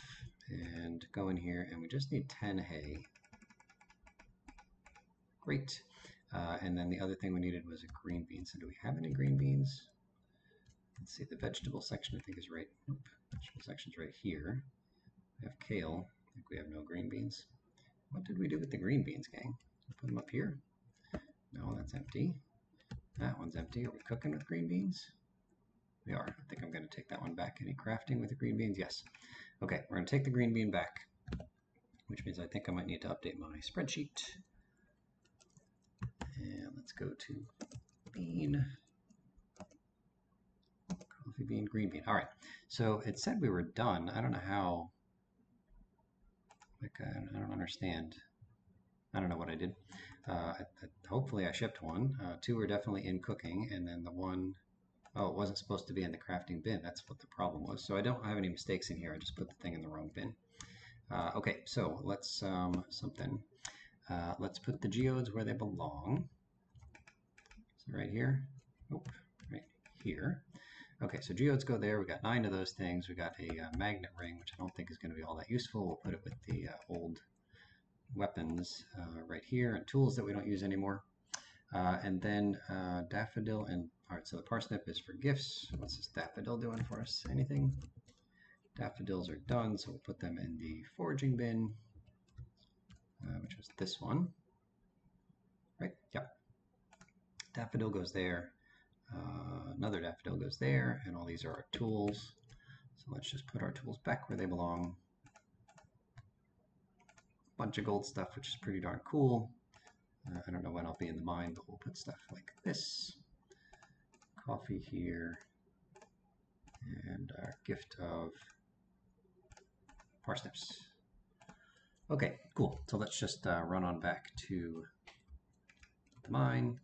and go in here, and we just need 10 hay. Great. And then the other thing we needed was a green bean. So do we have any green beans? Let's see, the vegetable section I think is right. Nope. Vegetable section's right here. We have kale. I think we have no green beans. What did we do with the green beans, gang? Put them up here? No, that's empty. That one's empty. Are we cooking with green beans? We are. I think I'm going to take that one back. Any crafting with the green beans? Yes. Okay, we're going to take the green bean back, which means I think I might need to update my spreadsheet. And let's go to bean, coffee bean, green bean. All right, so it said we were done. I don't know how Like, I don't understand. I don't know what I did. Hopefully I shipped one. Two are definitely in cooking, and then the one, oh, it wasn't supposed to be in the crafting bin. That's what the problem was. So I don't have any mistakes in here. I just put the thing in the wrong bin. Okay, so let's let's put the geodes where they belong. So right here. Nope, right here. Okay, so geodes go there. We got 9 of those things. We got a magnet ring, which I don't think is going to be all that useful. We'll put it with the old weapons right here and tools that we don't use anymore. And then daffodil and, all right, so the parsnip is for gifts. What's this daffodil doing for us? Anything? Daffodils are done, so we'll put them in the foraging bin, which was this one, right? Yep. Daffodil goes there. Another daffodil goes there, and all these are our tools. So let's just put our tools back where they belong. Bunch of gold stuff, which is pretty darn cool. I don't know when I'll be in the mine, but we'll put stuff like this. Coffee here, and our gift of parsnips. Okay, cool. So let's just run on back to the mine.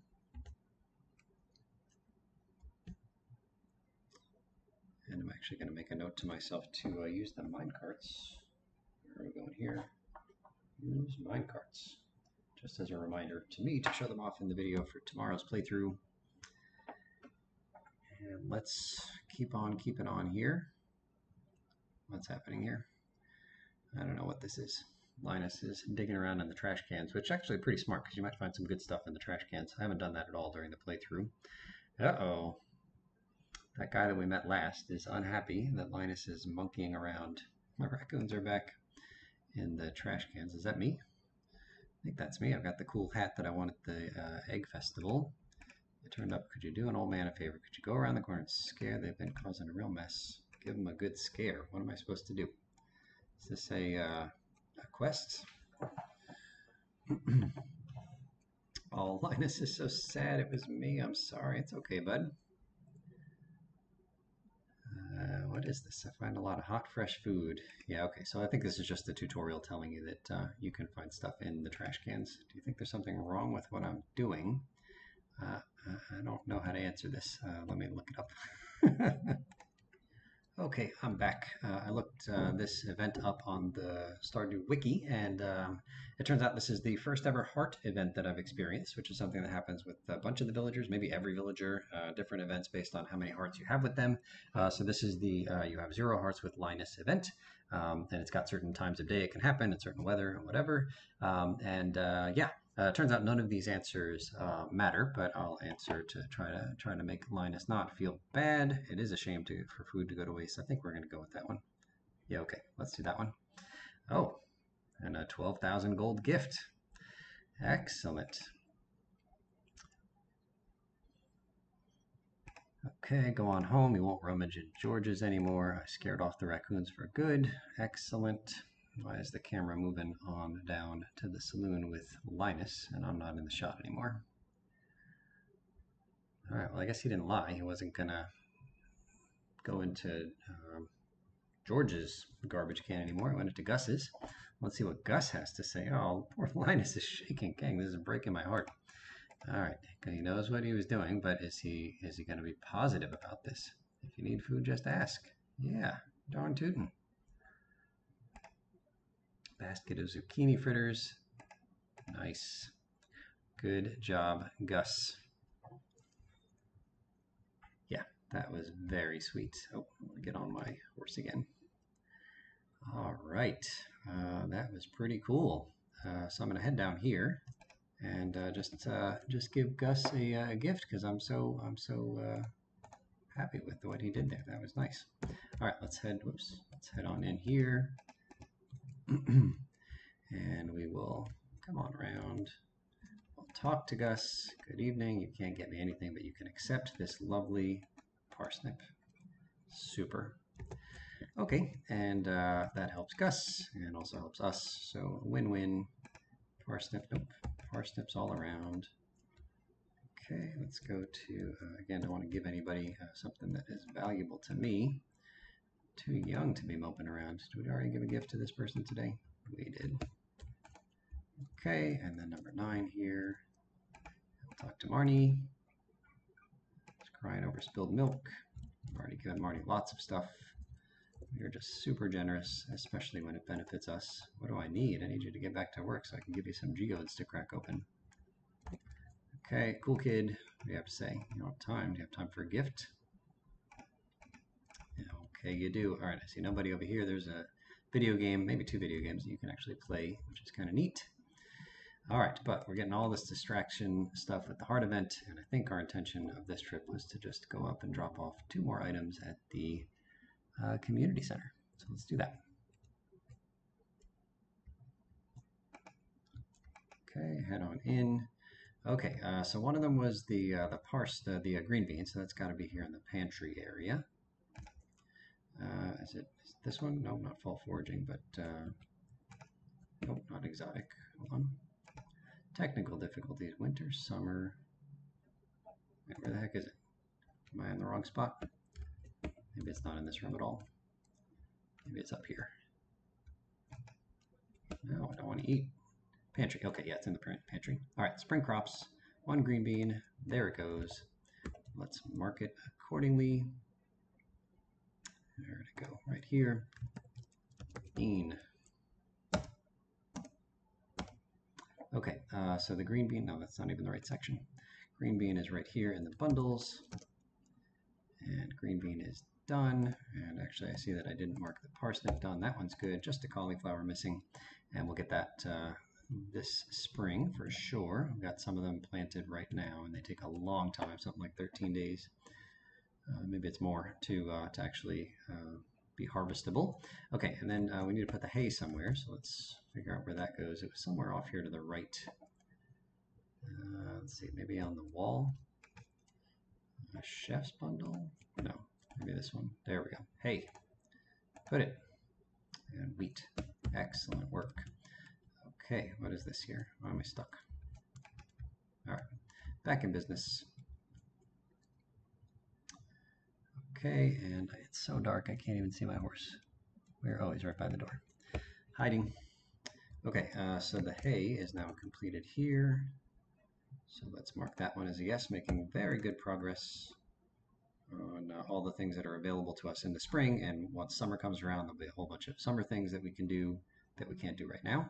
And I'm actually going to make a note to myself to use the mine carts. Where are we going here? Use mine carts. Just as a reminder to me to show them off in the video for tomorrow's playthrough. And let's keep on keeping on here. What's happening here? I don't know what this is. Linus is digging around in the trash cans, which is actually pretty smart because you might find some good stuff in the trash cans. I haven't done that at all during the playthrough. Uh-oh. That guy that we met last is unhappy that Linus is monkeying around. My raccoons are back in the trash cans. Is that me? I think that's me. I've got the cool hat that I won at the egg festival. It turned up. Could you do an old man a favor? Could you go around the corner and scare? They've been causing a real mess. Give them a good scare. What am I supposed to do? Is this a quest? Oh, Linus is so sad. It was me. I'm sorry. It's okay, bud. What is this? I find a lot of hot, fresh food. Yeah, okay. So I think this is just a tutorial telling you that you can find stuff in the trash cans. Do you think there's something wrong with what I'm doing? I don't know how to answer this. Let me look it up. Okay, I'm back. I looked this event up on the Stardew Wiki, and it turns out this is the first ever heart event that I've experienced, which is something that happens with a bunch of the villagers, maybe every villager, different events based on how many hearts you have with them. So this is the you have 0 hearts with Linus event, and it's got certain times of day it can happen, and certain weather and whatever. Yeah. Turns out none of these answers matter, but I'll answer to try to make Linus not feel bad. It is a shame for food to go to waste. I think we're going to go with that one. Yeah, okay, let's do that one. Oh, and a 12,000 gold gift. Excellent. Okay, go on home. You won't rummage in George's anymore. I scared off the raccoons for good. Excellent. Why is the camera moving on down to the saloon with Linus and I'm not in the shot anymore? All right, well, I guess he didn't lie. He wasn't going to go into George's garbage can anymore. He went into Gus's. Let's see what Gus has to say. Oh, poor Linus is shaking. Gang, this is breaking my heart. All right, he knows what he was doing, but is he going to be positive about this? If you need food, just ask. Yeah, darn tootin'. Basket of zucchini fritters. Nice. Good job, Gus. Yeah, that was very sweet. Oh, I'm going to get on my horse again. All right, that was pretty cool. So I'm going to head down here and just give Gus a gift because I'm so happy with what he did there. That was nice. All right, let's head on in here. And we will come on around. We'll talk to Gus. Good evening. You can't get me anything, but you can accept this lovely parsnip. Super. Okay, and that helps Gus and also helps us. So win-win. Parsnip, nope. Parsnips all around. Okay, let's go to, again, I don't want to give anybody something that is valuable to me. Too young to be moping around. Did we already give a gift to this person today? We did. Okay, and then number 9 here. Talk to Marnie. He's crying over spilled milk. I've already given Marnie lots of stuff. You're just super generous, especially when it benefits us. What do I need? I need you to get back to work so I can give you some geodes to crack open. Okay, cool kid. What do you have to say? You don't have time. Do you have time for a gift? Okay, you do. All right, I see nobody over here. There's a video game, maybe 2 video games that you can actually play, which is kind of neat. All right, but we're getting all this distraction stuff with the heart event, and I think our intention of this trip was to just go up and drop off 2 more items at the community center. So let's do that. Okay, head on in. Okay, so one of them was the green bean, so that's got to be here in the pantry area. Is this one? No, not fall foraging, but nope, not exotic. Hold on. Technical difficulties, winter, summer. Wait, where the heck is it? Am I in the wrong spot? Maybe it's not in this room at all. Maybe it's up here. No, I don't want to eat. Pantry. Okay, yeah, it's in the pantry. All right, spring crops. 1 green bean. There it goes. Let's mark it accordingly. There to go. Right here. Bean. Okay, so the green bean, no, that's not even the right section. Green bean is right here in the bundles. And green bean is done. And actually, I see that I didn't mark the parsnip done. That one's good. Just a cauliflower missing. And we'll get that this spring for sure. I've got some of them planted right now, and they take a long time, something like 13 days. Maybe it's more to actually be harvestable. Okay, and then we need to put the hay somewhere, so let's figure out where that goes. It was somewhere off here to the right. Let's see, maybe on the wall. A chef's bundle? No, maybe this one. There we go. Hay. Put it. And wheat. Excellent work. Okay, what is this here? Why am I stuck? All right, back in business. Okay, and it's so dark I can't even see my horse. Where? Oh, he's right by the door. Hiding. Okay, so the hay is now completed here. So let's mark that one as a yes, making very good progress on all the things that are available to us in the spring. And once summer comes around, there'll be a whole bunch of summer things that we can do that we can't do right now.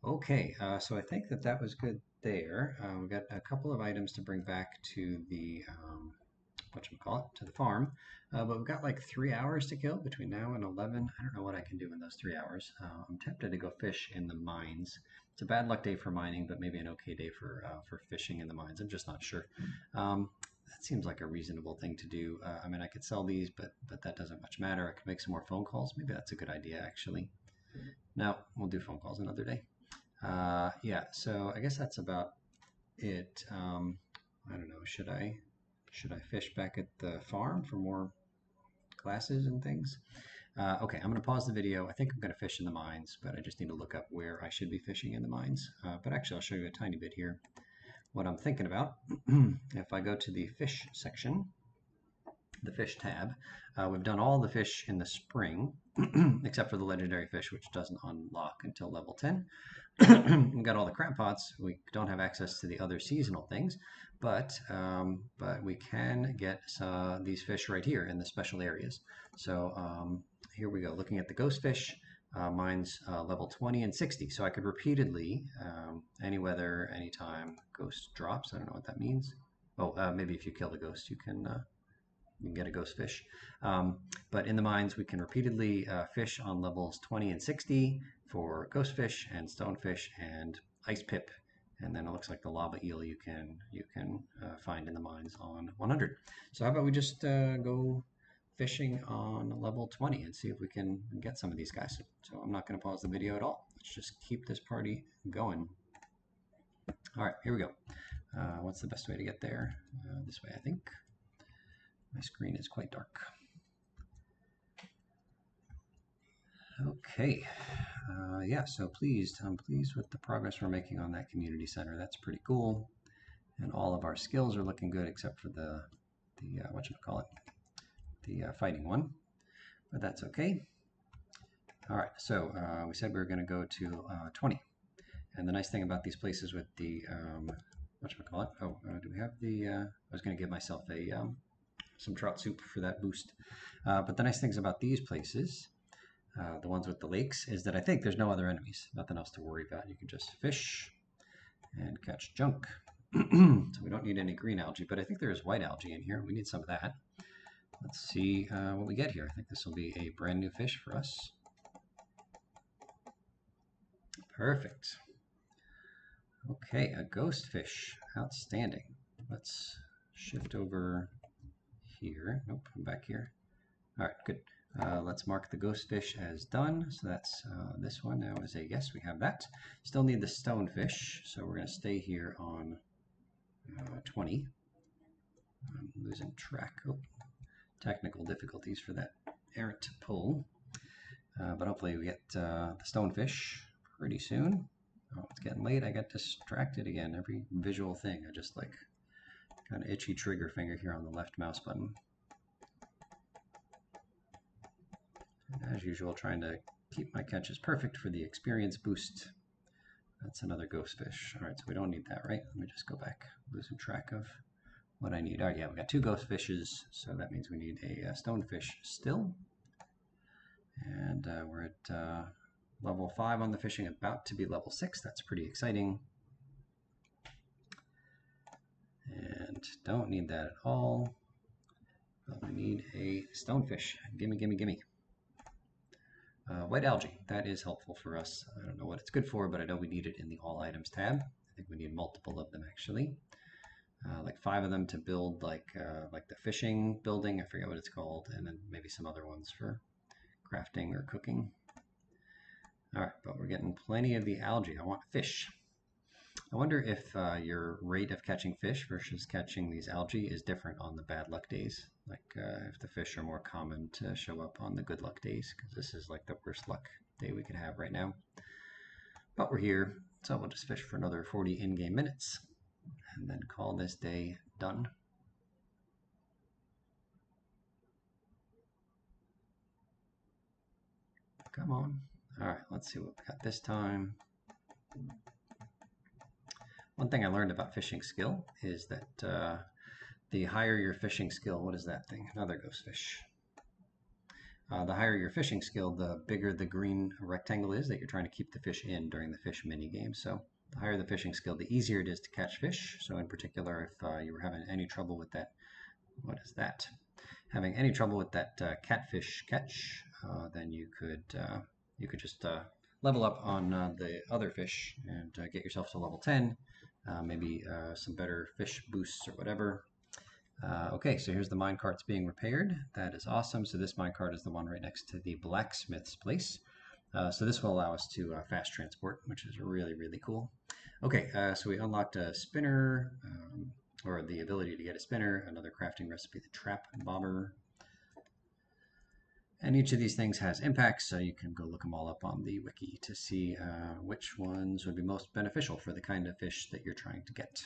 Okay, so I think that was good there. We've got a couple of items to bring back to the to the farm, but we've got like 3 hours to kill between now and 11. I don't know what I can do in those 3 hours. I'm tempted to go fish in the mines. It's a bad luck day for mining, but maybe an okay day for fishing in the mines. I'm just not sure. That seems like a reasonable thing to do. I mean, I could sell these, but that doesn't much matter. I could make some more phone calls. Maybe that's a good idea, actually. No, we'll do phone calls another day. Yeah, so I guess that's about it. I don't know. Should I fish back at the farm for more classes and things? Okay, I'm going to pause the video. I think I'm going to fish in the mines, but I just need to look up where I should be fishing in the mines. But actually, I'll show you a tiny bit here what I'm thinking about. If I go to the fish section, the fish tab, we've done all the fish in the spring, except for the legendary fish, which doesn't unlock until level 10. We've got all the crab pots. We don't have access to the other seasonal things, but we can get these fish right here in the special areas. So here we go, looking at the ghost fish. Mine's level 20 and 60, so I could repeatedly, any weather, anytime, ghost drops. I don't know what that means. Oh, maybe if you kill the ghost, you can get a ghost fish. But in the mines, we can repeatedly fish on levels 20 and 60 for ghost fish and stonefish and ice pip. And then it looks like the lava eel you can find in the mines on 100. So how about we just go fishing on level 20 and see if we can get some of these guys. So I'm not going to pause the video at all. Let's just keep this party going. All right, here we go. What's the best way to get there? This way, I think. My screen is quite dark. Okay, yeah, so I'm pleased with the progress we're making on that community center. That's pretty cool. And all of our skills are looking good except for the fighting one, but that's okay. All right, so we said we were going to go to 20. And the nice thing about these places with the, whatchamacallit? Oh, do we have the, I was going to give myself a some trout soup for that boost. But the nice things about these places, the ones with the lakes, is that I think there's no other enemies. Nothing else to worry about. You can just fish and catch junk. So we don't need any green algae, but I think there is white algae in here. We need some of that. Let's see what we get here. I think this will be a brand new fish for us. Perfect. Okay, a ghost fish. Outstanding. Let's shift over here. Nope, I'm back here. All right, good. Let's mark the ghost fish as done. So that's this one now is a yes, we have that. Still need the stonefish, so we're going to stay here on 20. I'm losing track. Oh, technical difficulties for that errant pull. But hopefully we get the stonefish pretty soon. Oh, it's getting late. I got distracted again. Every visual thing. I just like got an itchy trigger finger here on the left mouse button. And as usual, trying to keep my catches perfect for the experience boost. That's another ghost fish. All right, so we don't need that, right? Let me just go back, losing track of what I need. All right, yeah, we got 2 ghost fishes, so that means we need a stonefish still. And we're at level 5 on the fishing, about to be level 6. That's pretty exciting. And don't need that at all. But we need a stonefish. Gimme, gimme, gimme. White algae, that is helpful for us. I don't know what it's good for, but I know we need it in the all items tab. I think we need multiple of them actually. Like 5 of them to build like the fishing building, I forget what it's called, and then maybe some other ones for crafting or cooking. All right, but we're getting plenty of the algae. I want fish. I wonder if your rate of catching fish versus catching these algae is different on the bad luck days. Like if the fish are more common to show up on the good luck days, because this is like the worst luck day we could have right now. But we're here, so we'll just fish for another 40 in-game minutes and then call this day done. Come on. All right, let's see what we got this time. One thing I learned about fishing skill is that the higher your fishing skill, what is that thing? Another ghost fish. The higher your fishing skill, the bigger the green rectangle is that you're trying to keep the fish in during the fish mini game. So the higher the fishing skill, the easier it is to catch fish. So in particular, if you were having any trouble with that, what is that? Having any trouble with that catfish catch, then you could just level up on the other fish and get yourself to level 10. Maybe some better fish boosts or whatever. Okay, so here's the minecarts being repaired. That is awesome. So this minecart is the one right next to the blacksmith's place. So this will allow us to fast transport, which is really, really cool. Okay, so we unlocked a spinner, or the ability to get a spinner, another crafting recipe, the trap bobber. And each of these things has impacts, so you can go look them all up on the wiki to see which ones would be most beneficial for the kind of fish that you're trying to get.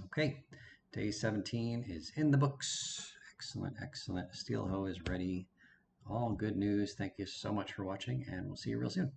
Okay, day 17 is in the books. Excellent, excellent. Steel hoe is ready. All good news. Thank you so much for watching, and we'll see you real soon.